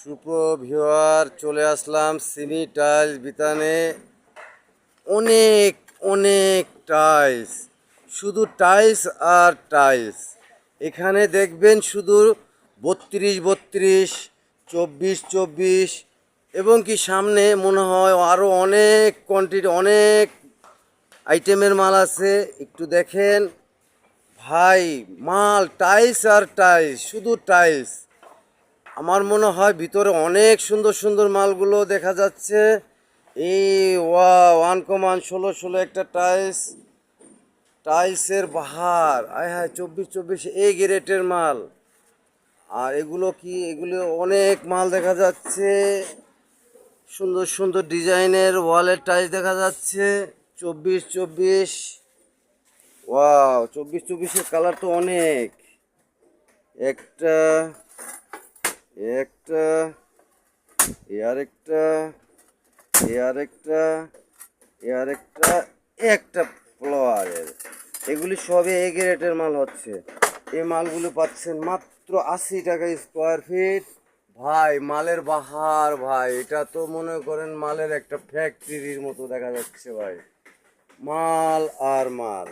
সুপ্রভিওয়ার চলে আসলাম সিমি টাইলস বিতানে। অনেক অনেক টাইলস, শুধু টাইলস আর টাইলস। এখানে দেখবেন শুধু 32-32, 24-24 এবং কি সামনে মনে হয় আরও অনেক কোয়ান্টিটি, অনেক আইটেমের মাল আছে। একটু দেখেন ভাই, মাল টাইলস আর টাইলস, শুধু টাইলস। আমার মনে হয় ভিতরে অনেক সুন্দর সুন্দর মালগুলো দেখা যাচ্ছে। এই আনকমন 16-16 একটা টাইলস, টাইলসের বাহার, আয় হায় 24-24 এই গ্রেটের মাল। আর এগুলো কি, এগুলো অনেক মাল দেখা যাচ্ছে, সুন্দর সুন্দর ডিজাইনের ওয়ালের টাইলস দেখা যাচ্ছে। 24-24, 24-24-এর কালার তো অনেক। একটা একটা এর একটা এর একটা এর একটা একটা ফ্লোয়ারের, এগুলি সবই এ গ্রেডের মাল হচ্ছে। এই মালগুলো পাচ্ছেন মাত্র 80 টাকা স্কোয়ার ফিট। ভাই মালের বাহার ভাই, এটা তো মনে করেন মালের একটা ফ্যাক্টরির মতো দেখা যাচ্ছে ভাই, মাল আর মাল।